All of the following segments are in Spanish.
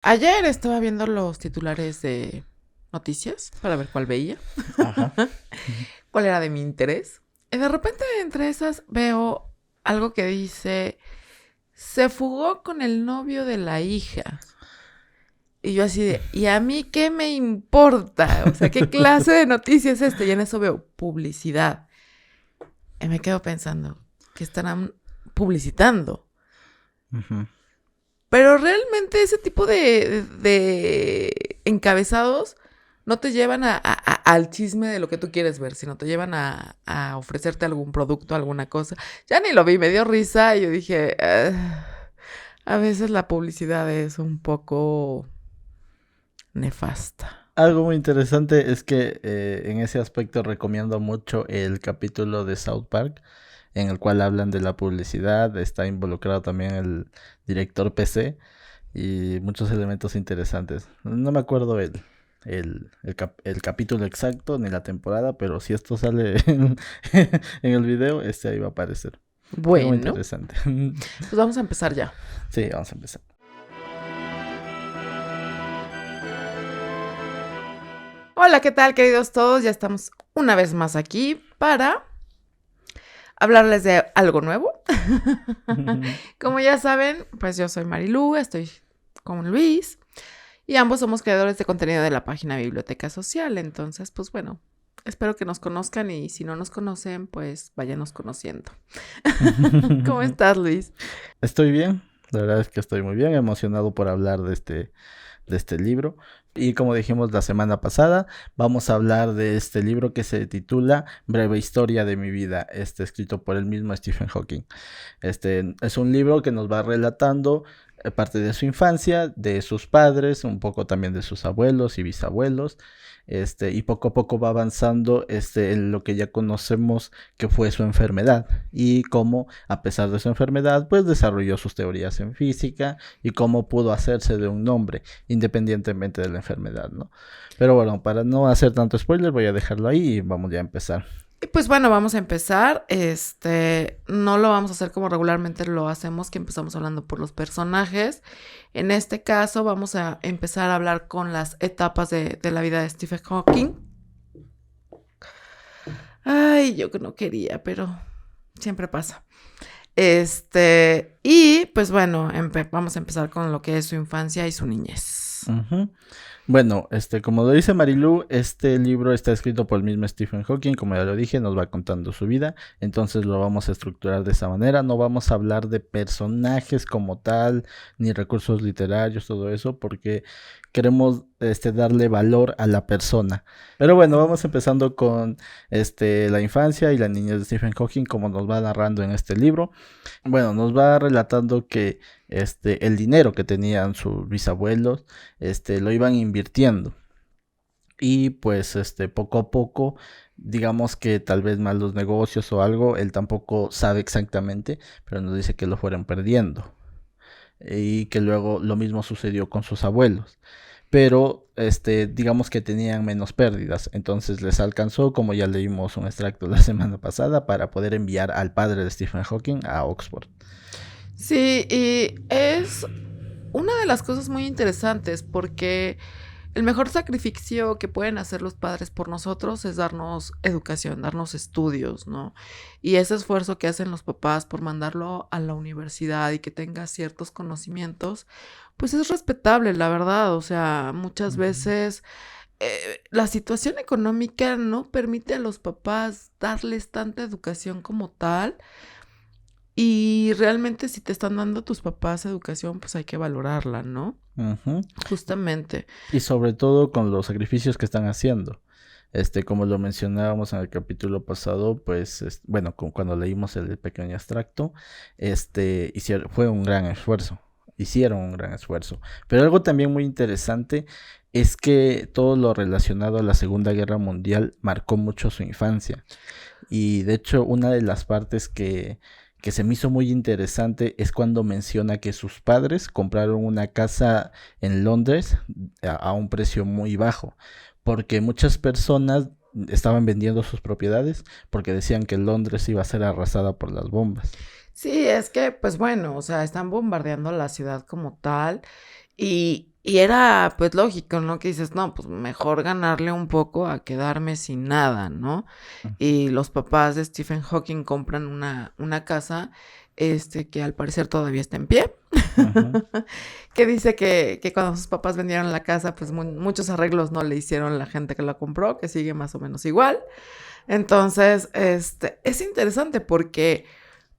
Ayer estaba viendo los titulares de noticias para ver cuál veía, Ajá. cuál era de mi interés. Y de repente entre esas veo algo que dice, se fugó con el novio de la hija. Y yo así de, ¿y a mí qué me importa? O sea, ¿qué clase de noticia es esta? Y en eso veo publicidad. Y me quedo pensando, ¿qué estarán publicitando? Ujú. Pero realmente ese tipo de encabezados no te llevan al chisme de lo que tú quieres ver, sino te llevan a ofrecerte algún producto, alguna cosa. Ya ni lo vi, me dio risa y yo dije, a veces la publicidad es un poco nefasta. Algo muy interesante es que en ese aspecto recomiendo mucho el capítulo de South Park en el cual hablan de la publicidad, está involucrado también el director PC y muchos elementos interesantes. No me acuerdo el capítulo exacto ni la temporada, pero si esto sale en el video, ahí va a aparecer. Algo muy Bueno, interesante. pues vamos a empezar ya. Sí, vamos a empezar. Hola, ¿qué tal, queridos todos? Ya estamos una vez más aquí para hablarles de algo nuevo. Como ya saben, pues yo soy Marilú, estoy con Luis y ambos somos creadores de contenido de la página Biblioteca Social. Entonces, pues bueno, espero que nos conozcan y si no nos conocen, pues váyanos conociendo. ¿Cómo estás, Luis? Estoy bien, la verdad es que estoy muy bien, emocionado por hablar de este libro. Y como dijimos la semana pasada, vamos a hablar de este libro que se titula Breve Historia de mi vida, escrito por el mismo Stephen Hawking. Este es un libro que nos va relatando parte de su infancia, de sus padres, un poco también de sus abuelos y bisabuelos, y poco a poco va avanzando en lo que ya conocemos que fue su enfermedad y cómo a pesar de su enfermedad pues desarrolló sus teorías en física y cómo pudo hacerse de un nombre independientemente de la enfermedad, ¿no? Pero bueno, para no hacer tanto spoiler voy a dejarlo ahí y vamos ya a empezar. Y pues bueno, vamos a empezar. No lo vamos a hacer como regularmente lo hacemos, que empezamos hablando por los personajes. En este caso, vamos a empezar a hablar con las etapas de la vida de Stephen Hawking. Ay, yo que no quería, pero siempre pasa. Y pues bueno, vamos a empezar con lo que es su infancia y su niñez. Ujú. Bueno, como lo dice Marilu, este libro está escrito por el mismo Stephen Hawking, como ya lo dije, nos va contando su vida, entonces lo vamos a estructurar de esa manera, no vamos a hablar de personajes como tal, ni recursos literarios, todo eso, porque queremos darle valor a la persona. Pero bueno, vamos empezando con la infancia y la niñez de Stephen Hawking, como nos va narrando en este libro. Bueno, nos va relatando que el dinero que tenían sus bisabuelos, lo iban invirtiendo. Y pues poco a poco, digamos que tal vez más los negocios o algo, él tampoco sabe exactamente, pero nos dice que lo fueron perdiendo. Y que luego lo mismo sucedió con sus abuelos. Pero digamos que tenían menos pérdidas, entonces les alcanzó, como ya leímos un extracto la semana pasada, para poder enviar al padre de Stephen Hawking a Oxford. Sí, y es una de las cosas muy interesantes porque el mejor sacrificio que pueden hacer los padres por nosotros es darnos educación, darnos estudios, ¿no? Y ese esfuerzo que hacen los papás por mandarlo a la universidad y que tenga ciertos conocimientos, pues es respetable, la verdad. O sea, muchas Ujú. veces la situación económica no permite a los papás darles tanta educación como tal. Y realmente si te están dando tus papás educación, pues hay que valorarla, ¿no? Ujú. Justamente. Y sobre todo con los sacrificios que están haciendo. Como lo mencionábamos en el capítulo pasado, pues, bueno, cuando leímos el pequeño extracto, fue un gran esfuerzo, hicieron un gran esfuerzo. Pero algo también muy interesante es que todo lo relacionado a la Segunda Guerra Mundial marcó mucho su infancia. Y de hecho, una de las partes que se me hizo muy interesante es cuando menciona que sus padres compraron una casa en Londres a un precio muy bajo, porque muchas personas estaban vendiendo sus propiedades porque decían que Londres iba a ser arrasada por las bombas. Sí, es que, pues bueno, o sea, están bombardeando la ciudad como tal. Y era, pues, lógico, ¿no? Que dices, no, pues, mejor ganarle un poco a quedarme sin nada, ¿no? Y los papás de Stephen Hawking compran una casa, que al parecer todavía está en pie. Ujú. Que dice que cuando sus papás vendieron la casa, pues, muchos arreglos no le hicieron la gente que la compró, que sigue más o menos igual. Entonces, es interesante porque,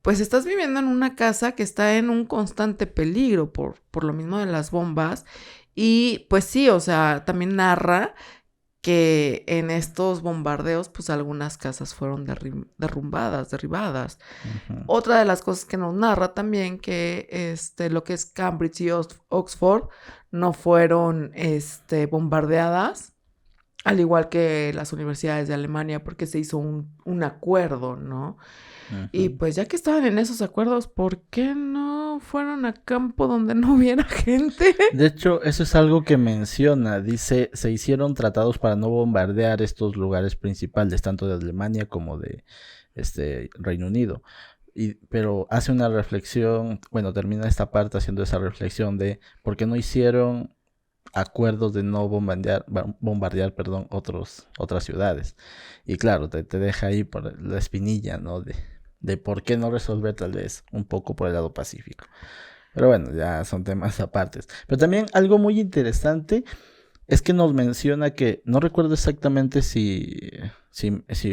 pues, estás viviendo en una casa que está en un constante peligro por lo mismo de las bombas. Y, pues sí, o sea, también narra que en estos bombardeos, pues, algunas casas fueron derribadas. Ujú. Otra de las cosas que nos narra también que, lo que es Cambridge y Oxford no fueron, bombardeadas, al igual que las universidades de Alemania, porque se hizo un acuerdo, ¿no? Y Ujú. pues ya que estaban en esos acuerdos, ¿por qué no fueron a campo donde no hubiera gente? De hecho, eso es algo que menciona. Dice, se hicieron tratados para no bombardear estos lugares principales, tanto de Alemania como de Reino Unido. Pero hace una reflexión, bueno, termina esta parte haciendo esa reflexión de por qué no hicieron acuerdos de no bombardear, perdón, otras ciudades. Y claro, te deja ahí por la espinilla, ¿no? De por qué no resolver tal vez un poco por el lado pacífico. Pero bueno, ya son temas apartes. Pero también algo muy interesante es que nos menciona que, no recuerdo exactamente si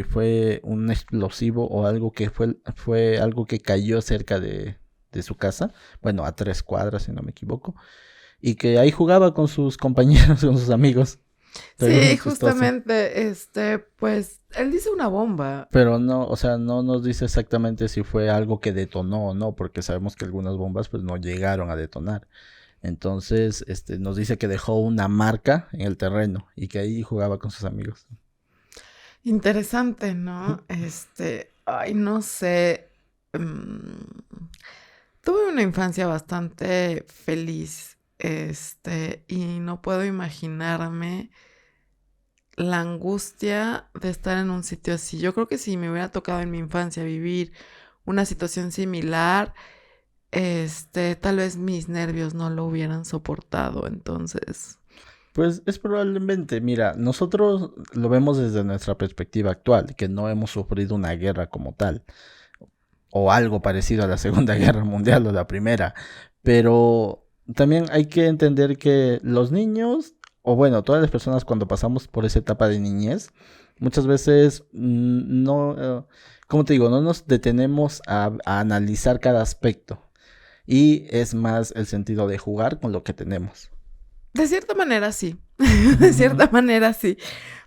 fue un explosivo o algo que fue algo que cayó cerca de su casa, bueno, a 3 cuadras si no me equivoco, y que ahí jugaba con sus compañeros, con sus amigos. Algo Sí, muy chistoso. justamente, pues él dice una bomba. Pero no, o sea, no nos dice exactamente si fue algo que detonó o no, porque sabemos que algunas bombas pues no llegaron a detonar. Entonces, nos dice que dejó una marca en el terreno y que ahí jugaba con sus amigos. Interesante, ¿no? Ay, no sé. Tuve una infancia bastante feliz, y no puedo imaginarme la angustia de estar en un sitio así. Yo creo que si me hubiera tocado en mi infancia vivir una situación similar, tal vez mis nervios no lo hubieran soportado. Entonces, Pues es probablemente, mira, nosotros lo vemos desde nuestra perspectiva actual, que no hemos sufrido una guerra como tal, o algo parecido a la Segunda Guerra Mundial o la Primera, pero también hay que entender que los niños, o bueno, todas las personas cuando pasamos por esa etapa de niñez, muchas veces no, como te digo, no nos detenemos a analizar cada aspecto, y es más el sentido de jugar con lo que tenemos. de cierta manera sí, de cierta manera sí.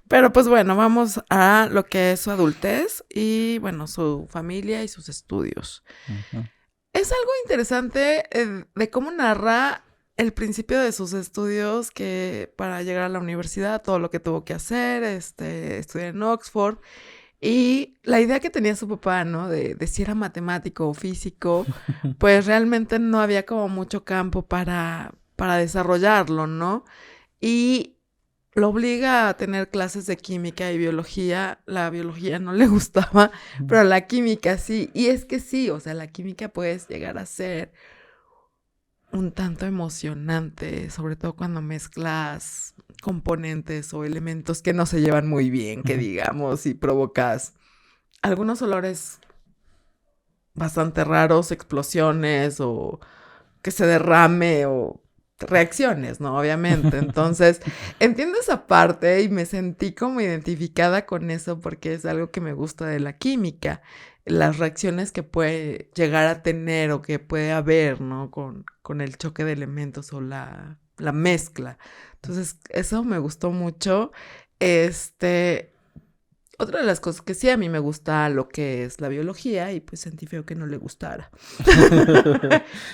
Pero pues bueno, vamos a lo que es su adultez y bueno, su familia y sus estudios. Ujú. Es algo interesante de cómo narra el principio de sus estudios, que para llegar a la universidad, todo lo que tuvo que hacer, estudiar en Oxford, y la idea que tenía su papá, ¿no? De si era matemático o físico, pues realmente no había como mucho campo para desarrollarlo, ¿no? Y lo obliga a tener clases de química y biología. La biología no le gustaba, pero la química sí. Y es que sí, o sea, la química puedes llegar a ser un tanto emocionante, sobre todo cuando mezclas componentes o elementos que no se llevan muy bien, que digamos, y provocas algunos olores bastante raros, explosiones o que se derrame o reacciones, ¿no? Obviamente. Entonces, entiendo esa parte y me sentí como identificada con eso porque es algo que me gusta de la química, las reacciones que puede llegar a tener o que puede haber, ¿no? Con el choque de elementos o la mezcla. Entonces, eso me gustó mucho. Este, Otra de las cosas que sí a mí me gusta lo que es la biología y pues sentí feo que no le gustara.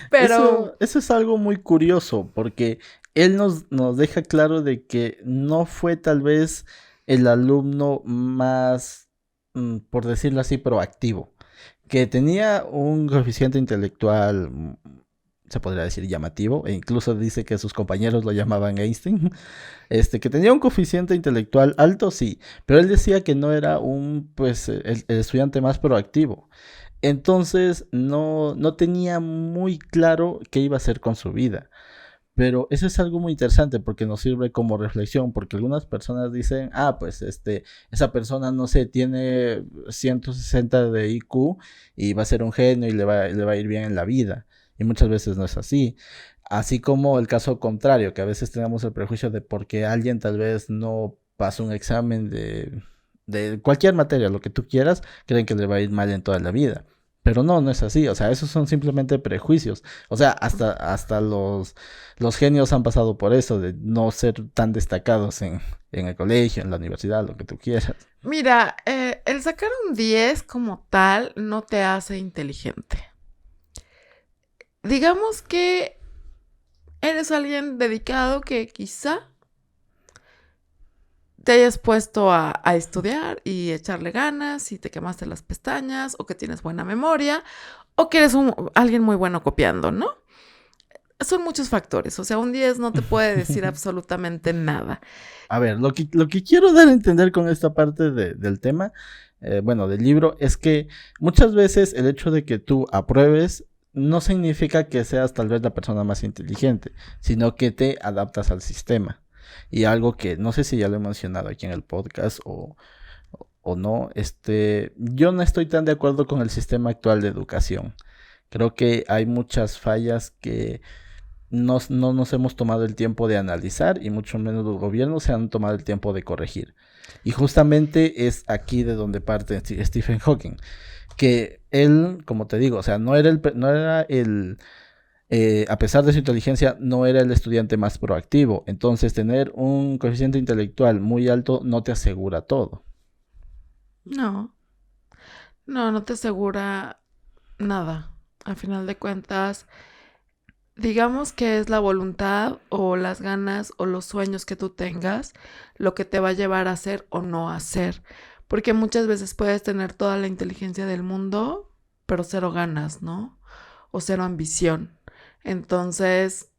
Pero Eso es algo muy curioso, porque él nos deja claro de que no fue tal vez el alumno más, por decirlo así, proactivo, que tenía un coeficiente intelectual, se podría decir llamativo, e incluso dice que sus compañeros lo llamaban Einstein, que tenía un coeficiente intelectual alto, sí, pero él decía que no era pues, el estudiante más proactivo. Entonces no tenía muy claro qué iba a hacer con su vida. Pero eso es algo muy interesante porque nos sirve como reflexión, porque algunas personas dicen, pues esa persona, no sé, tiene 160 de IQ y va a ser un genio y le va a ir bien en la vida. Y muchas veces no es así. Así como el caso contrario, que a veces tenemos el prejuicio de porque alguien tal vez no pasa un examen de cualquier materia, lo que tú quieras, creen que le va a ir mal en toda la vida. Pero no es así, o sea, esos son simplemente prejuicios. O sea, hasta los genios han pasado por eso, de no ser tan destacados en el colegio, en la universidad, lo que tú quieras. Mira, el sacar un 10 como tal no te hace inteligente. Digamos que eres alguien dedicado que quizá te hayas puesto a estudiar y echarle ganas y te quemaste las pestañas o que tienes buena memoria o que eres alguien muy bueno copiando, ¿no? Son muchos factores, o sea, un 10 no te puede decir absolutamente nada. A ver, lo que quiero dar a entender con esta parte del tema, del libro, es que muchas veces el hecho de que tú apruebes no significa que seas tal vez la persona más inteligente, sino que te adaptas al sistema. Y algo que no sé si ya lo he mencionado aquí en el podcast o no, yo no estoy tan de acuerdo con el sistema actual de educación. Creo que hay muchas fallas que no nos hemos tomado el tiempo de analizar y mucho menos los gobiernos se han tomado el tiempo de corregir. Y justamente es aquí de donde parte Stephen Hawking, que él, como te digo, o sea, no era a pesar de su inteligencia, no era el estudiante más proactivo. Entonces, tener un coeficiente intelectual muy alto no te asegura todo. No te asegura nada. A final de cuentas, digamos que es la voluntad o las ganas o los sueños que tú tengas lo que te va a llevar a hacer o no hacer. Porque muchas veces puedes tener toda la inteligencia del mundo, pero cero ganas, ¿no? O cero ambición. Entonces,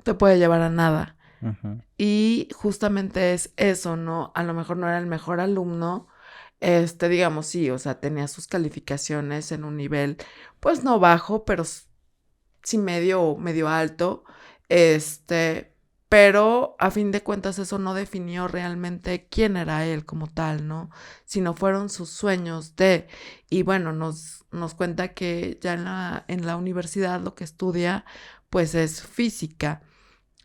te puede llevar a nada. Uh-huh. Y justamente es eso, ¿no? A lo mejor no era el mejor alumno, digamos, sí, o sea, tenía sus calificaciones en un nivel, pues no bajo, pero sí medio alto, pero a fin de cuentas eso no definió realmente quién era él como tal, ¿no? Sino fueron sus sueños y bueno, nos cuenta que ya en la universidad lo que estudia, pues es física.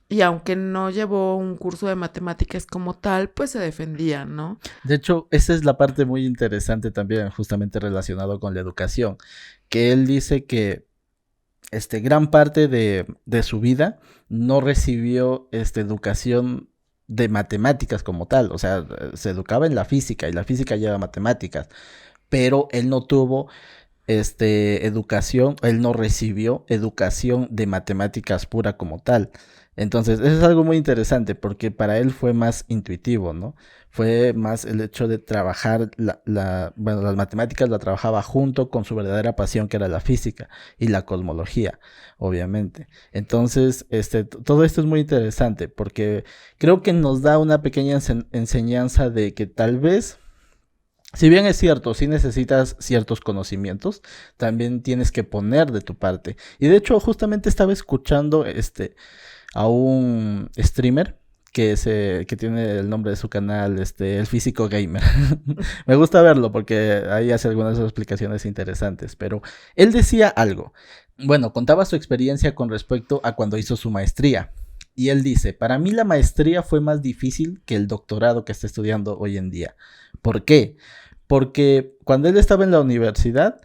Y aunque no llevó un curso de matemáticas como tal, pues se defendía, ¿no? De hecho, esa es la parte muy interesante también, justamente relacionado con la educación, que él dice que gran parte de su vida no recibió educación de matemáticas como tal, o sea, se educaba en la física y la física lleva matemáticas, pero él no tuvo educación, él no recibió educación de matemáticas pura como tal. Entonces, eso es algo muy interesante porque para él fue más intuitivo, ¿no? Fue más el hecho de trabajar, las matemáticas la trabajaba junto con su verdadera pasión que era la física y la cosmología, obviamente. Entonces, todo esto es muy interesante porque creo que nos da una pequeña enseñanza de que tal vez, si bien es cierto, si necesitas ciertos conocimientos, también tienes que poner de tu parte. Y de hecho, justamente estaba escuchando a un streamer que tiene el nombre de su canal, el Físico Gamer. Me gusta verlo porque ahí hace algunas explicaciones interesantes, pero él decía algo. Bueno, contaba su experiencia con respecto a cuando hizo su maestría. Y él dice, para mí la maestría fue más difícil que el doctorado que está estudiando hoy en día. ¿Por qué? Porque cuando él estaba en la universidad,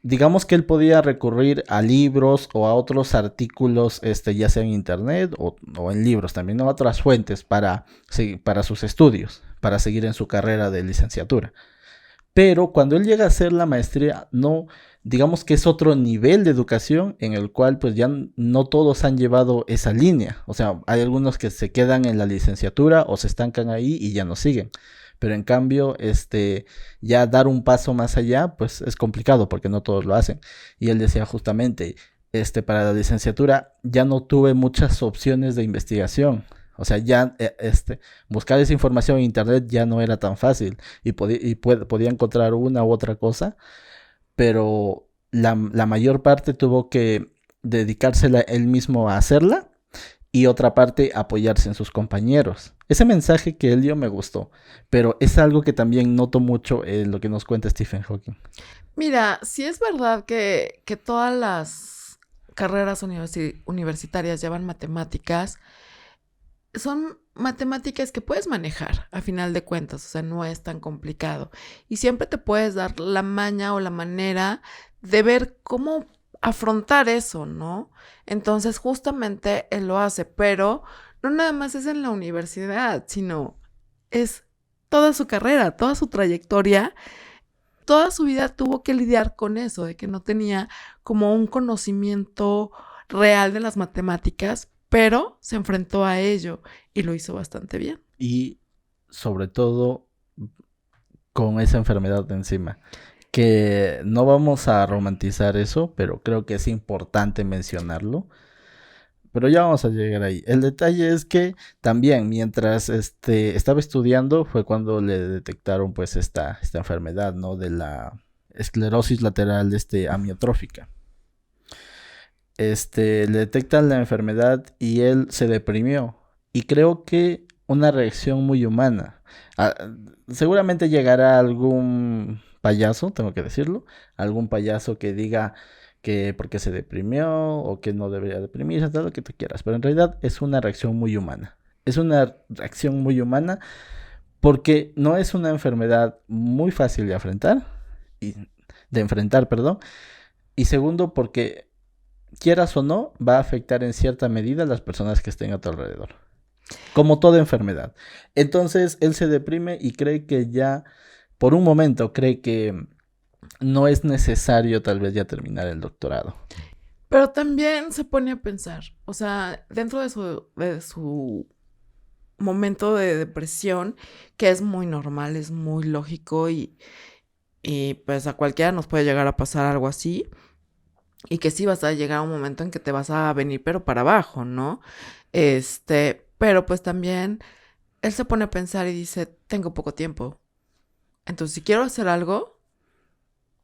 digamos que él podía recurrir a libros o a otros artículos, ya sea en internet o en libros también, ¿no? Otras fuentes para sus estudios, para seguir en su carrera de licenciatura. Pero cuando él llega a hacer la maestría, no, digamos que es otro nivel de educación en el cual pues ya no todos han llevado esa línea. O sea, hay algunos que se quedan en la licenciatura o se estancan ahí y ya no siguen. Pero en cambio, ya dar un paso más allá, pues es complicado porque no todos lo hacen. Y él decía justamente, para la licenciatura ya no tuve muchas opciones de investigación. O sea, ya buscar esa información en internet ya no era tan fácil y podía encontrar una u otra cosa, pero la mayor parte tuvo que dedicársela él mismo a hacerla y otra parte apoyarse en sus compañeros. Ese mensaje que él dio me gustó, pero es algo que también noto mucho en lo que nos cuenta Stephen Hawking. Mira, sí es verdad que todas las carreras universitarias llevan matemáticas. Son matemáticas que puedes manejar a final de cuentas, o sea, no es tan complicado. Y siempre te puedes dar la maña o la manera de ver cómo afrontar eso, ¿no? Entonces, justamente él lo hace, pero no nada más es en la universidad, sino es toda su carrera, toda su trayectoria, toda su vida tuvo que lidiar con eso, de que no tenía como un conocimiento real de las matemáticas, pero se enfrentó a ello y lo hizo bastante bien. Y sobre todo con esa enfermedad de encima, que no vamos a romantizar eso, pero creo que es importante mencionarlo. Pero ya vamos a llegar ahí. El detalle es que también mientras estaba estudiando fue cuando le detectaron pues esta enfermedad, ¿no? De la esclerosis lateral amiotrófica. Le detectan la enfermedad y él se deprimió. Y creo que una reacción muy humana. Ah, seguramente llegará algún payaso, tengo que decirlo, algún payaso que diga que porque se deprimió o que no debería deprimirse, todo lo que tú quieras. Pero en realidad es una reacción muy humana. Es una reacción muy humana porque no es una enfermedad muy fácil de enfrentar, perdón. Y segundo, porque quieras o no, va a afectar en cierta medida a las personas que estén a tu alrededor. Como toda enfermedad. Entonces, él se deprime y cree que ya, por un momento, cree que no es necesario tal vez ya terminar el doctorado. Pero también se pone a pensar, o sea, dentro de su momento de depresión, que es muy normal, es muy lógico y pues a cualquiera nos puede llegar a pasar algo así. Y que sí vas a llegar a un momento en que te vas a venir pero para abajo, ¿no? Pero pues también él se pone a pensar y dice, tengo poco tiempo. Entonces, si quiero hacer algo,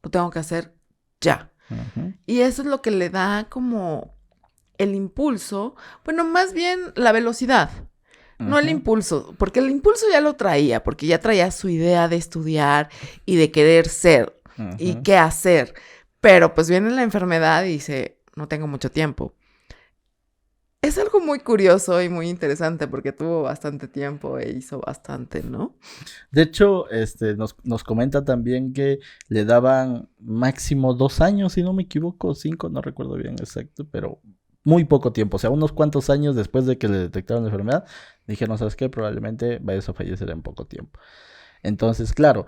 lo tengo que hacer ya. Uh-huh. Y eso es lo que le da como el impulso, bueno, más bien la velocidad. No el impulso, porque el impulso ya lo traía, porque ya traía su idea de estudiar y de querer ser y qué hacer. Pero pues viene la enfermedad y dice, no tengo mucho tiempo. Es algo muy curioso y muy interesante porque tuvo bastante tiempo e hizo bastante, ¿no? De hecho, nos comenta también que le daban máximo 2 años, si no me equivoco, 5, no recuerdo bien exacto, pero muy poco tiempo, o sea, unos cuantos años después de que le detectaron la enfermedad, dijeron, ¿sabes qué? Probablemente vayas a fallecer en poco tiempo. Entonces, claro,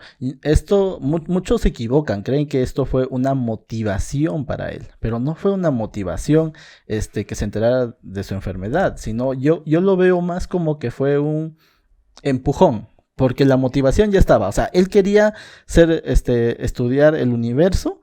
muchos se equivocan, creen que esto fue una motivación para él, pero no fue una motivación que se enterara de su enfermedad, sino yo lo veo más como que fue un empujón, porque la motivación ya estaba, o sea, él quería estudiar el universo,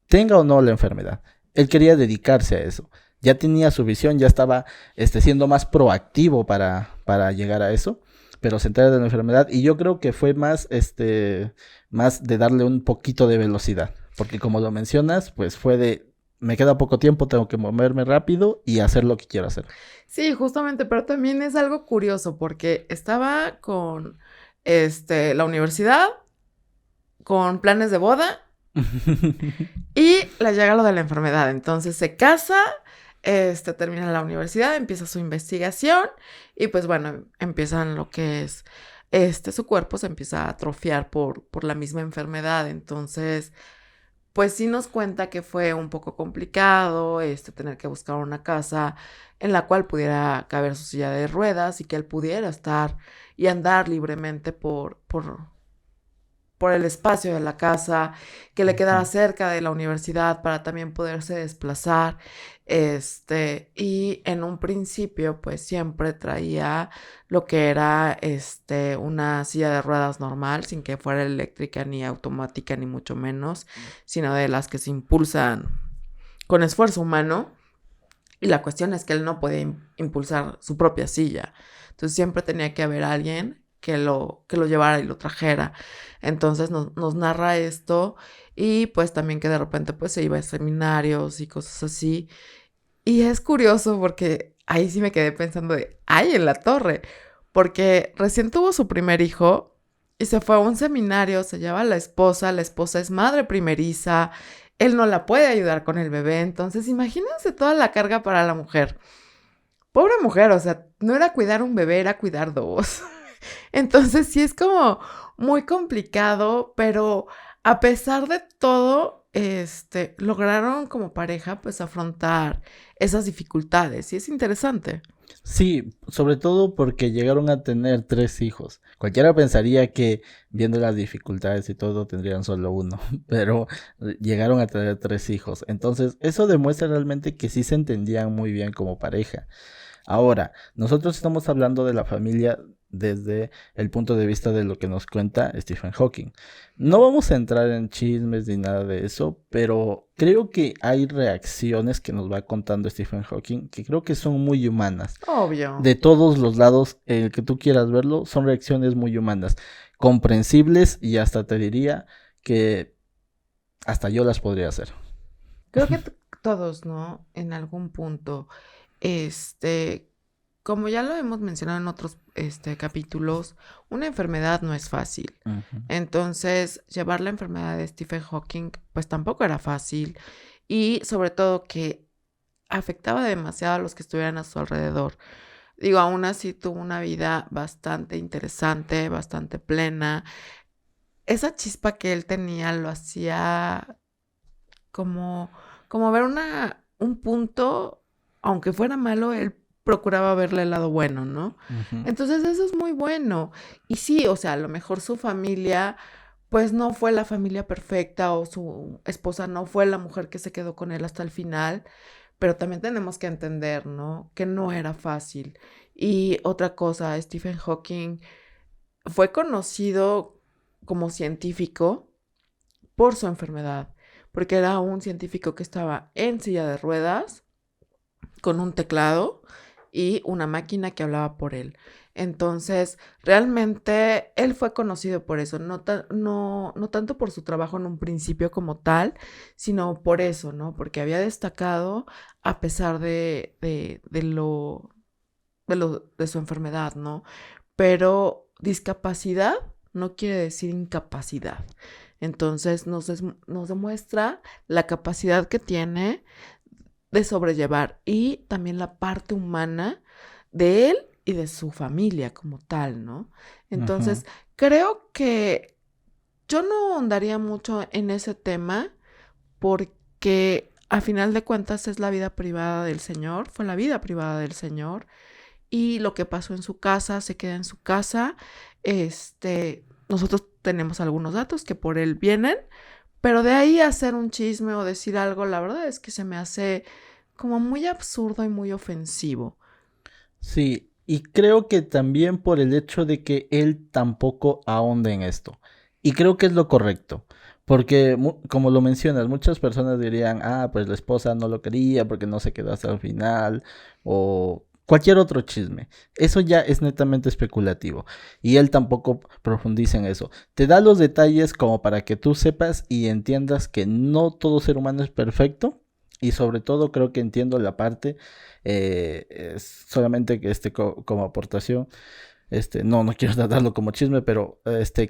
tenga o no la enfermedad, él quería dedicarse a eso. Ya tenía su visión, ya estaba siendo más proactivo para llegar a eso, pero se entera de la enfermedad y yo creo que fue más de darle un poquito de velocidad, porque como lo mencionas, pues fue de me queda poco tiempo, tengo que moverme rápido y hacer lo que quiero hacer. Sí, justamente, pero también es algo curioso porque estaba con la universidad, con planes de boda y le llega lo de la enfermedad. Entonces se casa, termina la universidad, empieza su investigación y pues bueno, empiezan lo que es, su cuerpo se empieza a atrofiar por la misma enfermedad. Entonces, pues sí nos cuenta que fue un poco complicado, tener que buscar una casa en la cual pudiera caber su silla de ruedas y que él pudiera estar y andar libremente por el espacio de la casa, que le quedara cerca de la universidad para también poderse desplazar. Y en un principio, pues siempre traía lo que era una silla de ruedas normal, sin que fuera eléctrica ni automática, ni mucho menos, sino de las que se impulsan con esfuerzo humano. Y la cuestión es que él no podía impulsar su propia silla. Entonces siempre tenía que haber alguien que lo llevara y lo trajera. Entonces nos narra esto y pues también que de repente pues se iba a seminarios y cosas así. Y es curioso porque ahí sí me quedé pensando de, ¡ay, en la torre! Porque recién tuvo su primer hijo y se fue a un seminario, se lleva a la esposa es madre primeriza, él no la puede ayudar con el bebé, entonces imagínense toda la carga para la mujer. Pobre mujer, o sea, no era cuidar un bebé, era cuidar dos. Entonces sí es como muy complicado, pero a pesar de todo, lograron como pareja pues afrontar esas dificultades y es interesante. Sí, sobre todo porque llegaron a tener 3 hijos. Cualquiera pensaría que viendo las dificultades y todo tendrían solo uno, pero llegaron a tener 3 hijos. Entonces, eso demuestra realmente que sí se entendían muy bien como pareja. Ahora, nosotros estamos hablando de la familia desde el punto de vista de lo que nos cuenta Stephen Hawking. No vamos a entrar en chismes ni nada de eso, pero creo que hay reacciones que nos va contando Stephen Hawking que creo que son muy humanas. Obvio. De todos los lados, el que tú quieras verlo, son reacciones muy humanas, comprensibles y hasta te diría que hasta yo las podría hacer. Creo que todos, ¿no? En algún punto, este, como ya lo hemos mencionado en otros, capítulos, una enfermedad no es fácil. Ujú. Entonces, llevar la enfermedad de Stephen Hawking, pues tampoco era fácil. Y sobre todo que afectaba demasiado a los que estuvieran a su alrededor. Digo, aún así tuvo una vida bastante interesante, bastante plena. Esa chispa que él tenía lo hacía como, como ver un punto, aunque fuera malo, él procuraba verle el lado bueno, ¿no? Ujú. Entonces eso es muy bueno. Y sí, o sea, a lo mejor su familia, pues no fue la familia perfecta o su esposa no fue la mujer que se quedó con él hasta el final, pero también tenemos que entender, ¿no? Que no era fácil. Y otra cosa, Stephen Hawking fue conocido como científico por su enfermedad, porque era un científico que estaba en silla de ruedas, con un teclado y una máquina que hablaba por él. Entonces, realmente él fue conocido por eso, no tanto por su trabajo en un principio como tal, sino por eso, ¿no? Porque había destacado a pesar de su enfermedad, ¿no? Pero discapacidad no quiere decir incapacidad. Entonces nos demuestra la capacidad que tiene de sobrellevar y también la parte humana de él y de su familia como tal, ¿no? Ujú. Entonces, creo que yo no ahondaría mucho en ese tema porque a final de cuentas es la vida privada del señor, fue la vida privada del señor y lo que pasó en su casa se queda en su casa. Nosotros tenemos algunos datos que por él vienen, pero de ahí hacer un chisme o decir algo, la verdad es que se me hace como muy absurdo y muy ofensivo. Sí, y creo que también por el hecho de que él tampoco ahonda en esto. Y creo que es lo correcto. Porque, como lo mencionas, muchas personas dirían, ah, pues la esposa no lo quería porque no se quedó hasta el final, o cualquier otro chisme. Eso ya es netamente especulativo. Y él tampoco profundiza en eso. Te da los detalles como para que tú sepas y entiendas que no todo ser humano es perfecto. Y sobre todo creo que entiendo la parte es solamente que como aportación, no quiero tratarlo como chisme, pero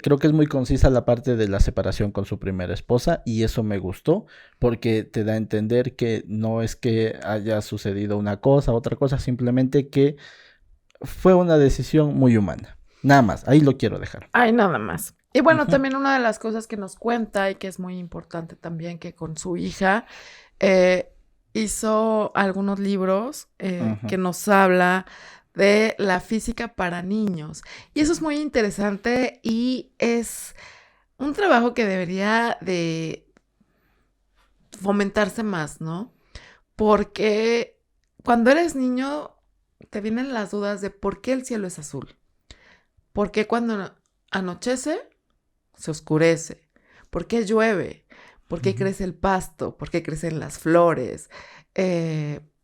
creo que es muy concisa la parte de la separación con su primera esposa y eso me gustó porque te da a entender que no es que haya sucedido una cosa, otra cosa, simplemente que fue una decisión muy humana. Nada más, ahí lo quiero dejar. Ay, nada más. Y bueno, Ujú, también una de las cosas que nos cuenta y que es muy importante también que con su hija eh, hizo algunos libros ujú. que nos habla de la física para niños. Y eso es muy interesante y es un trabajo que debería de fomentarse más, ¿no? Porque cuando eres niño te vienen las dudas de por qué el cielo es azul, por qué cuando anochece se oscurece, por qué llueve, por qué Ujú. crece el pasto, por qué crecen las flores,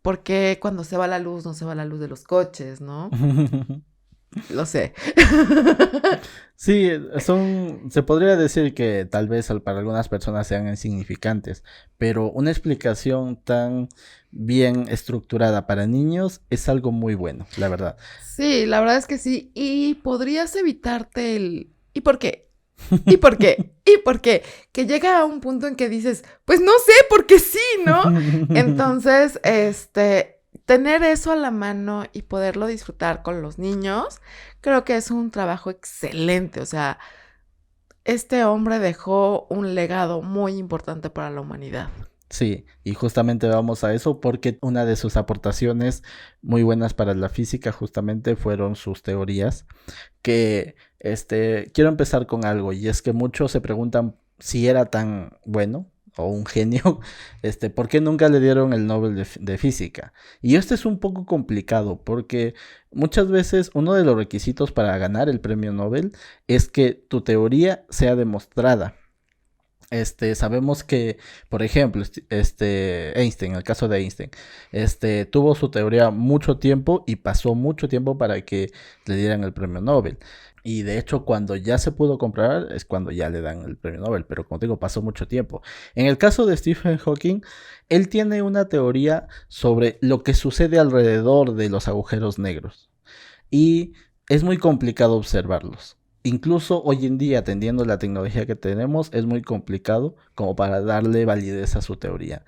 por qué cuando se va la luz no se va la luz de los coches, ¿no? Lo sé. Sí, se podría decir que tal vez para algunas personas sean insignificantes, pero una explicación tan bien estructurada para niños es algo muy bueno, la verdad. Sí, la verdad es que sí. Y podrías evitarte el ¿y por qué? ¿Y por qué? ¿Y por qué? Que llega a un punto en que dices, pues no sé, porque sí, ¿no? Entonces, tener eso a la mano y poderlo disfrutar con los niños, creo que es un trabajo excelente. O sea, este hombre dejó un legado muy importante para la humanidad. Sí, y justamente vamos a eso porque una de sus aportaciones muy buenas para la física justamente fueron sus teorías que quiero empezar con algo y es que muchos se preguntan si era tan bueno o un genio, ¿por qué nunca le dieron el Nobel de física? Y esto es un poco complicado porque muchas veces uno de los requisitos para ganar el premio Nobel es que tu teoría sea demostrada. Sabemos que, por ejemplo, Einstein, el caso de Einstein, tuvo su teoría mucho tiempo y pasó mucho tiempo para que le dieran el premio Nobel. Y de hecho, cuando ya se pudo comprobar, es cuando ya le dan el premio Nobel, pero como te digo, pasó mucho tiempo. En el caso de Stephen Hawking, él tiene una teoría sobre lo que sucede alrededor de los agujeros negros. Y es muy complicado observarlos. Incluso hoy en día, atendiendo la tecnología que tenemos, es muy complicado como para darle validez a su teoría.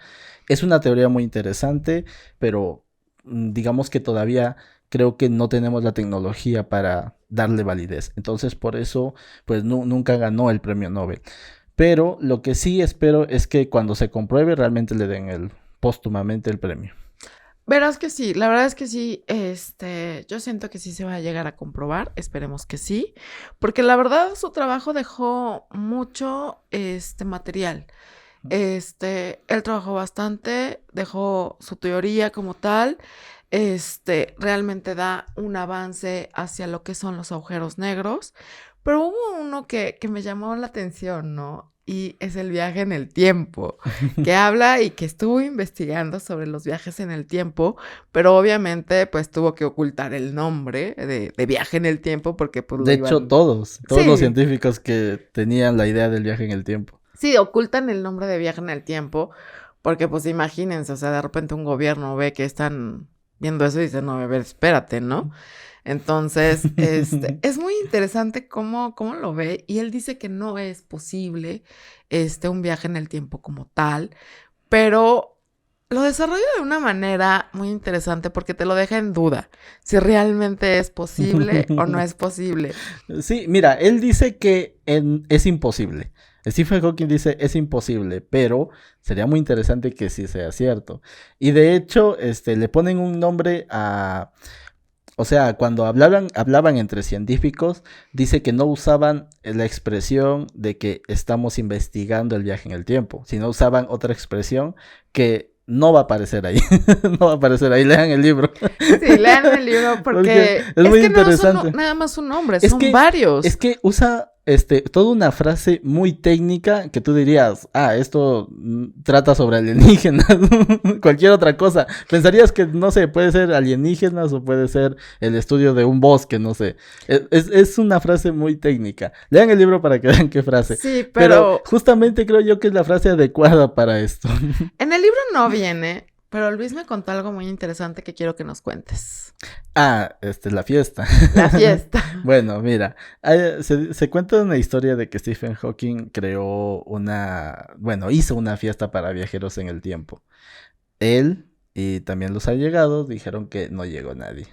Es una teoría muy interesante, pero digamos que todavía creo que no tenemos la tecnología para darle validez. Entonces, por eso, pues nunca ganó el premio Nobel. Pero lo que sí espero es que cuando se compruebe realmente le den póstumamente el premio. Verás que sí, la verdad es que sí, yo siento que sí se va a llegar a comprobar, esperemos que sí, porque la verdad su trabajo dejó mucho, material. Él trabajó bastante, dejó su teoría como tal, realmente da un avance hacia lo que son los agujeros negros, pero hubo uno que me llamó la atención, ¿no? Y es el viaje en el tiempo, que habla y que estuvo investigando sobre los viajes en el tiempo, pero obviamente pues tuvo que ocultar el nombre de viaje en el tiempo porque pues lo De hecho, iban... todos los Sí, científicos que tenían la idea del viaje en el tiempo. sí, ocultan el nombre de viaje en el tiempo porque pues imagínense, o sea, de repente un gobierno ve que están viendo eso y dice, no, a ver, espérate, ¿no? Entonces, es muy interesante cómo lo ve y él dice que no es posible, un viaje en el tiempo como tal, pero lo desarrolla de una manera muy interesante porque te lo deja en duda si realmente es posible o no es posible. Sí, mira, él dice que es imposible. Stephen Hawking dice es imposible, pero sería muy interesante que sí sea cierto. Y de hecho, le ponen un nombre a... O sea, cuando hablaban entre científicos, dice que no usaban la expresión de que estamos investigando el viaje en el tiempo, sino usaban otra expresión que no va a aparecer ahí. No va a aparecer ahí, lean el libro. Sí, lean el libro porque es muy que interesante. No son nada más un nombre, Es son que, varios. Es que usa toda una frase muy técnica que tú dirías, esto trata sobre alienígenas, cualquier otra cosa. Pensarías que, no sé, puede ser alienígenas o puede ser el estudio de un bosque, no sé. Es una frase muy técnica. Lean el libro para que vean qué frase. Sí, pero justamente creo yo que es la frase adecuada para esto. En el libro no viene, pero Luis me contó algo muy interesante que quiero que nos cuentes. La fiesta. La fiesta. Bueno, mira, se cuenta una historia de que Stephen Hawking hizo una fiesta para viajeros en el tiempo. Él y también los allegados dijeron que no llegó nadie.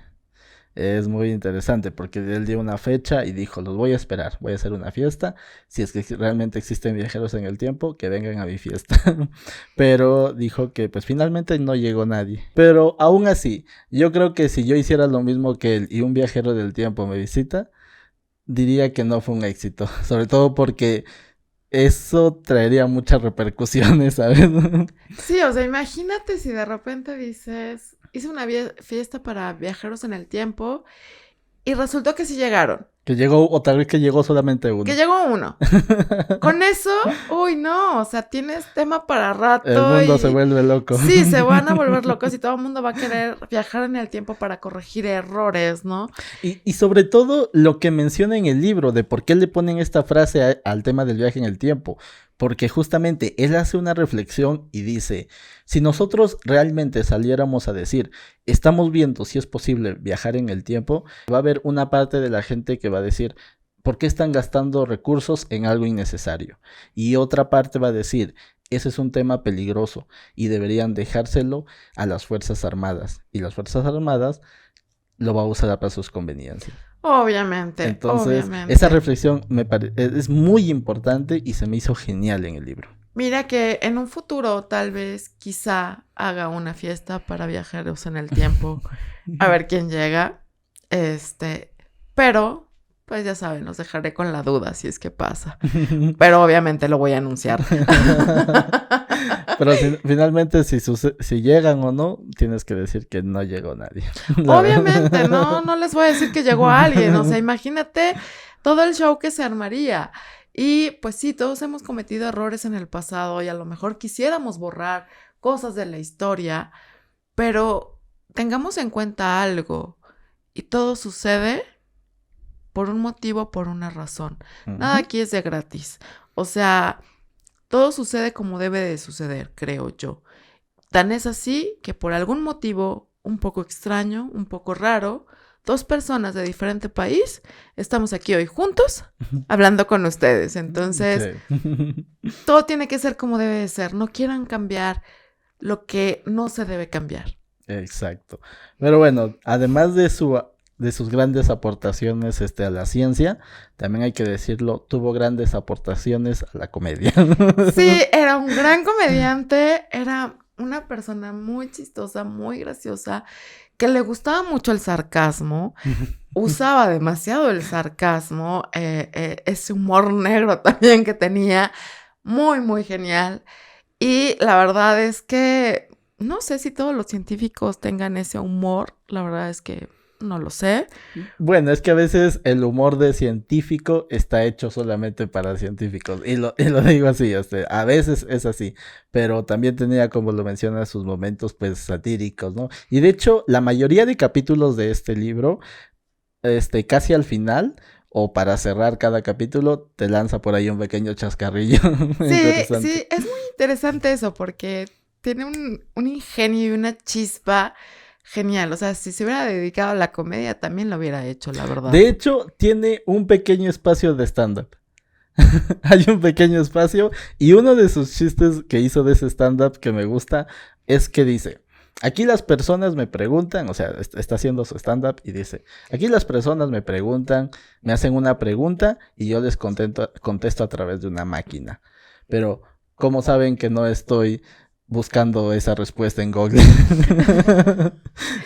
Es muy interesante porque él dio una fecha y dijo, los voy a esperar, voy a hacer una fiesta. Si es que realmente existen viajeros en el tiempo, que vengan a mi fiesta. Pero dijo que pues finalmente no llegó nadie. Pero aún así, yo creo que si yo hiciera lo mismo que él y un viajero del tiempo me visita, diría que no fue un éxito. Sobre todo porque eso traería muchas repercusiones, ¿sabes? Sí, o sea, imagínate si de repente dices, hice una fiesta para viajeros en el tiempo Y resultó que sí llegaron. Que llegó, o tal vez que llegó solamente uno. Que llegó uno. Con eso, uy, no, o sea, tienes tema para rato. El mundo se vuelve loco. Sí, se van a volver locos y todo el mundo va a querer viajar en el tiempo para corregir errores, ¿no? Y sobre todo lo que menciona en el libro de por qué le ponen esta frase al tema del viaje en el tiempo. Porque justamente él hace una reflexión y dice, si nosotros realmente saliéramos a decir, estamos viendo si es posible viajar en el tiempo, va a haber una parte de la gente que va a decir, ¿por qué están gastando recursos en algo innecesario? Y otra parte va a decir, ese es un tema peligroso y deberían dejárselo a las Fuerzas Armadas. Y las Fuerzas Armadas lo va a usar para sus conveniencias. Obviamente, Entonces, obviamente. esa reflexión es muy importante y se me hizo genial en el libro. Mira que en un futuro tal vez quizá haga una fiesta para viajeros en el tiempo, a ver quién llega, pero pues ya saben, los dejaré con la duda si es que pasa, pero obviamente lo voy a anunciar. Pero finalmente si llegan o no, tienes que decir que no llegó nadie. Obviamente, no les voy a decir que llegó alguien, o sea, imagínate todo el show que se armaría. Y pues sí, todos hemos cometido errores en el pasado y a lo mejor quisiéramos borrar cosas de la historia, pero tengamos en cuenta algo, y todo sucede por un motivo, por una razón. Nada aquí es de gratis. O sea, todo sucede como debe de suceder, creo yo. Tan es así que por algún motivo un poco extraño, un poco raro, dos personas de diferente país estamos aquí hoy juntos hablando con ustedes. Entonces, sí. Todo tiene que ser como debe de ser. No quieran cambiar lo que no se debe cambiar. Exacto. Pero bueno, además de sus grandes aportaciones a la ciencia, también hay que decirlo, tuvo grandes aportaciones a la comedia. Sí, era un gran comediante, era una persona muy chistosa, muy graciosa, que le gustaba mucho el sarcasmo, usaba demasiado el sarcasmo, ese humor negro también que tenía, muy, muy genial. Y la verdad es que no sé si todos los científicos tengan ese humor, la verdad es que no lo sé. Bueno, es que a veces el humor de científico está hecho solamente para científicos. Y lo digo así, a veces es así. Pero también tenía, como lo menciona, sus momentos pues satíricos, ¿no? Y de hecho, la mayoría de capítulos de este libro, casi al final, o para cerrar cada capítulo, te lanza por ahí un pequeño chascarrillo. Sí, sí, es muy interesante eso, porque tiene un ingenio y una chispa genial. O sea, si se hubiera dedicado a la comedia, también lo hubiera hecho, la verdad. De hecho, tiene un pequeño espacio de stand-up. Hay un pequeño espacio y uno de sus chistes que hizo de ese stand-up que me gusta es que dice, aquí las personas me preguntan, o sea, está haciendo su stand-up y dice, aquí las personas me preguntan, me hacen una pregunta y yo les contesto a través de una máquina. Pero, ¿cómo saben que no estoy buscando esa respuesta en Google?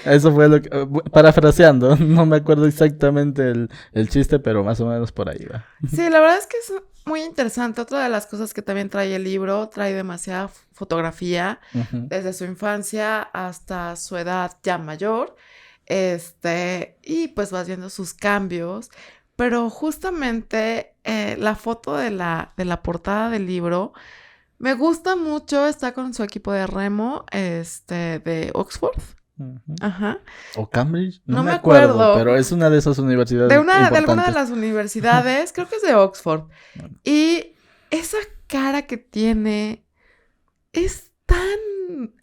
Eso fue lo que, parafraseando, no me acuerdo exactamente el chiste, pero más o menos por ahí va. Sí, la verdad es que es muy interesante. Otra de las cosas que también trae el libro, trae demasiada fotografía, desde su infancia hasta su edad ya mayor, y pues vas viendo sus cambios, pero justamente la foto de la portada del libro me gusta mucho, está con su equipo de remo, de Oxford. Ajá. ¿O Cambridge? No me acuerdo, pero es una de esas universidades de importantes. alguna de las universidades, creo que es de Oxford. Y esa cara que tiene es tan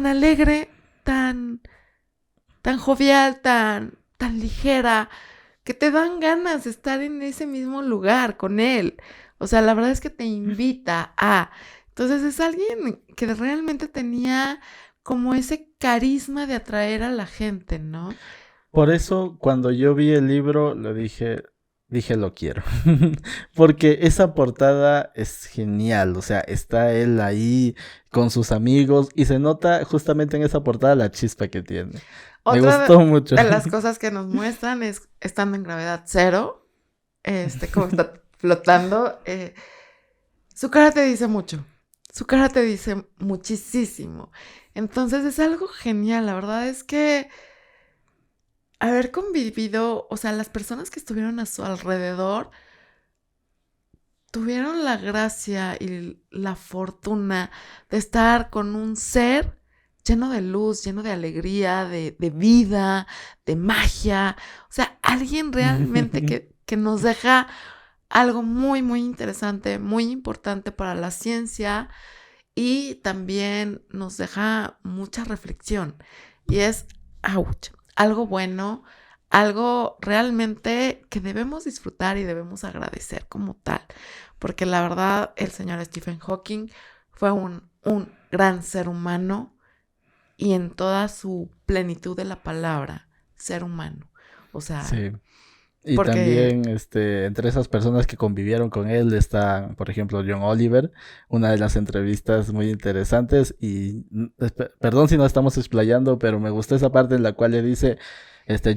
alegre, tan jovial, tan ligera, que te dan ganas de estar en ese mismo lugar con él. O sea, la verdad es que te invita a... Entonces es alguien que realmente tenía como ese carisma de atraer a la gente, ¿no? Por eso, cuando yo vi el libro, dije, lo quiero. Porque esa portada es genial. O sea, está él ahí con sus amigos y se nota justamente en esa portada la chispa que tiene. Me gustó mucho. De las cosas que nos muestran es estando en gravedad cero, como está flotando. Su cara te dice mucho. Su cara te dice muchísimo. Entonces es algo genial. La verdad es que haber convivido, o sea, las personas que estuvieron a su alrededor tuvieron la gracia y la fortuna de estar con un ser lleno de luz, lleno de alegría, de vida, de magia. O sea, alguien realmente que nos deja algo muy, muy interesante, muy importante para la ciencia y también nos deja mucha reflexión. Y es, ouch, algo bueno, algo realmente que debemos disfrutar y debemos agradecer como tal. Porque la verdad, el señor Stephen Hawking fue un gran ser humano y en toda su plenitud de la palabra, ser humano. O sea, Sí. Y porque también, entre esas personas que convivieron con él está, por ejemplo, John Oliver, una de las entrevistas muy interesantes y, perdón si no estamos explayando, pero me gustó esa parte en la cual le dice,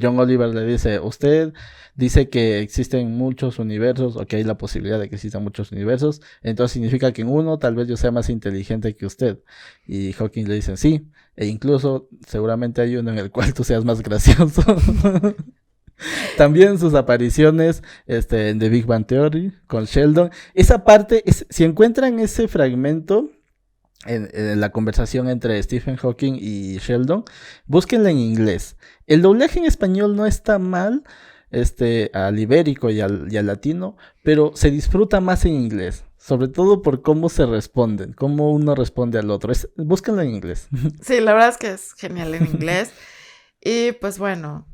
John Oliver le dice, usted dice que existen muchos universos, o que hay la posibilidad de que existan muchos universos, entonces significa que en uno tal vez yo sea más inteligente que usted. Y Hawking le dice, sí, e incluso seguramente hay uno en el cual tú seas más gracioso. También sus apariciones en The Big Bang Theory con Sheldon. Esa parte, si encuentran ese fragmento en la conversación entre Stephen Hawking y Sheldon, búsquenla en inglés. El doblaje en español no está mal, al ibérico y al latino, pero se disfruta más en inglés. Sobre todo por cómo se responden, cómo uno responde al otro. Búsquenlo en inglés. sí, la verdad es que es genial en inglés. Y pues bueno,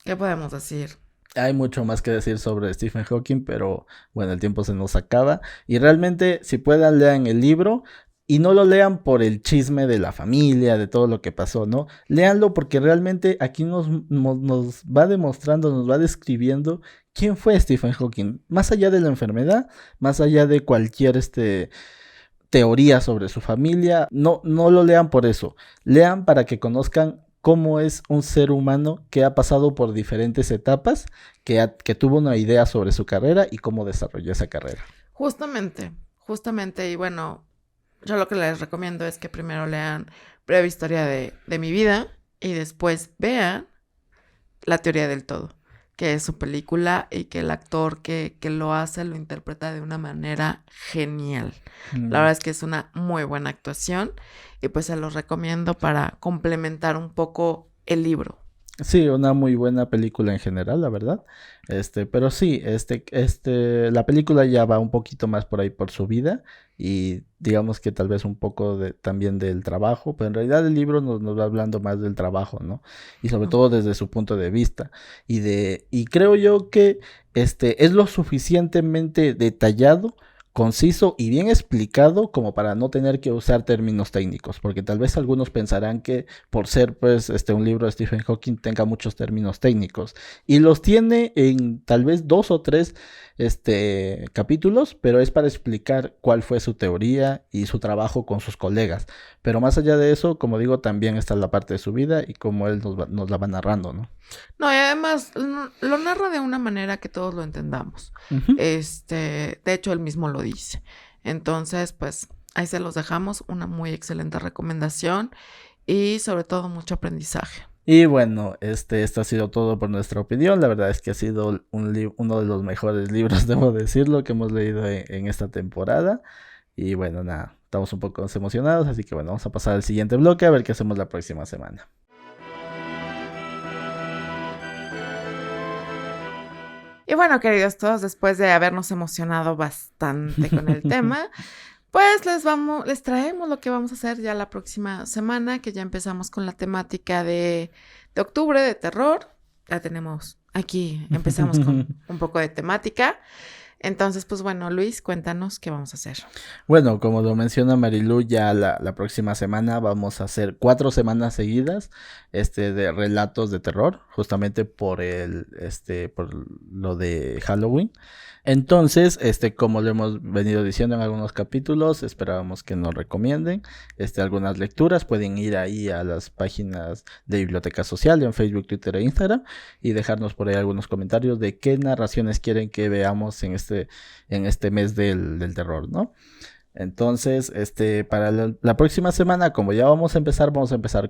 ¿qué podemos decir? Hay mucho más que decir sobre Stephen Hawking, pero bueno, el tiempo se nos acaba. Y realmente, si puedan, lean el libro y no lo lean por el chisme de la familia, de todo lo que pasó, ¿no? Léanlo porque realmente aquí nos va demostrando, nos va describiendo quién fue Stephen Hawking. Más allá de la enfermedad, más allá de cualquier teoría sobre su familia, no lo lean por eso. Lean para que conozcan cómo es un ser humano que ha pasado por diferentes etapas, que tuvo una idea sobre su carrera y cómo desarrolló esa carrera. Justamente, y bueno, yo lo que les recomiendo es que primero lean Breve Historia de mi vida y después vean La Teoría del Todo, que es su película y que el actor que lo hace lo interpreta de una manera genial. La verdad es que es una muy buena actuación y pues se los recomiendo para complementar un poco el libro. Sí, una muy buena película en general, la verdad. Pero sí, la película ya va un poquito más por ahí por su vida y digamos que tal vez un poco también del trabajo, pero en realidad el libro nos va hablando más del trabajo, ¿no? Y sobre todo desde su punto de vista. Y creo yo que es lo suficientemente detallado, conciso y bien explicado como para no tener que usar términos técnicos, porque tal vez algunos pensarán que por ser pues un libro de Stephen Hawking tenga muchos términos técnicos y los tiene en tal vez 2 o 3 capítulos, pero es para explicar cuál fue su teoría y su trabajo con sus colegas. Pero más allá de eso, como digo, también está la parte de su vida y cómo él nos la va narrando, ¿no? No, y además lo narra de una manera que todos lo entendamos. Uh-huh. De hecho, él mismo lo dice. Entonces, pues ahí se los dejamos, una muy excelente recomendación y sobre todo mucho aprendizaje. Y bueno, esto ha sido todo por nuestra opinión. La verdad es que ha sido uno de los mejores libros, debo decirlo, que hemos leído en esta temporada. Y bueno, nada, estamos un poco emocionados, así que bueno, vamos a pasar al siguiente bloque a ver qué hacemos la próxima semana. Y bueno, queridos todos, después de habernos emocionado bastante con el tema, pues les traemos lo que vamos a hacer ya la próxima semana, que ya empezamos con la temática de octubre de terror. La tenemos aquí, empezamos con un poco de temática. Entonces, pues bueno, Luis, cuéntanos qué vamos a hacer. Bueno, como lo menciona Marilu, ya la próxima semana vamos a hacer 4 semanas seguidas de relatos de terror, justamente por por lo de Halloween. Entonces, como lo hemos venido diciendo en algunos capítulos, esperábamos que nos recomienden algunas lecturas. Pueden ir ahí a las páginas de Biblioteca Social en Facebook, Twitter e Instagram y dejarnos por ahí algunos comentarios de qué narraciones quieren que veamos en este mes del terror, ¿no? Entonces, para la próxima semana, como ya vamos a empezar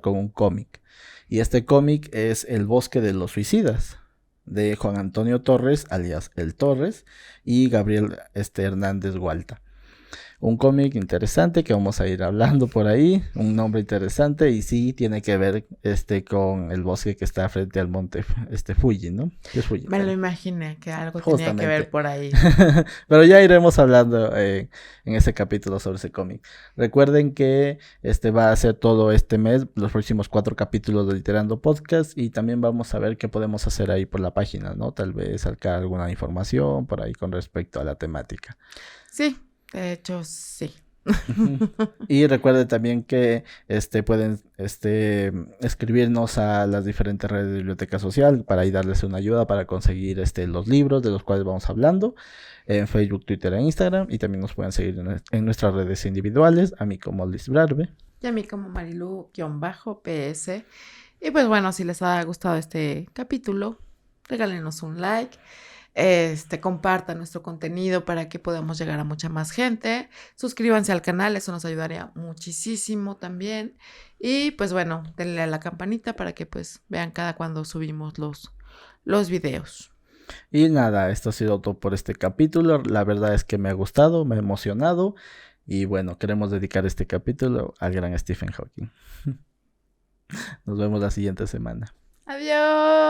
con un cómic. Y este cómic es El Bosque de los Suicidas, de Juan Antonio Torres, alias El Torres, y Gabriel Hernández Gualta. Un cómic interesante que vamos a ir hablando por ahí, un nombre interesante y sí tiene que ver con el bosque que está frente al monte Fuji, ¿no? Es Fuji. Me lo imaginé que algo Justamente tenía que ver por ahí. Pero ya iremos hablando en ese capítulo sobre ese cómic. Recuerden que va a ser todo este mes, los próximos 4 capítulos de Literando Podcast, y también vamos a ver qué podemos hacer ahí por la página, ¿no? Tal vez sacar alguna información por ahí con respecto a la temática. Sí. De hecho, sí. Y recuerden también que pueden escribirnos a las diferentes redes de Biblioteca Social para ahí darles una ayuda para conseguir los libros de los cuales vamos hablando en Facebook, Twitter e Instagram, y también nos pueden seguir en nuestras redes individuales, a mí como Liz Brarbe y a mí como Marilu-PS. Y pues bueno, si les ha gustado este capítulo, regálenos un like. Compartan nuestro contenido para que podamos llegar a mucha más gente. Suscríbanse al canal, eso nos ayudaría muchísimo también. Y pues bueno, denle a la campanita para que pues vean cada cuando subimos los videos. Y nada, esto ha sido todo por este capítulo. La verdad es que me ha gustado, me ha emocionado. Y bueno, queremos dedicar este capítulo al gran Stephen Hawking. Nos vemos la siguiente semana. Adiós.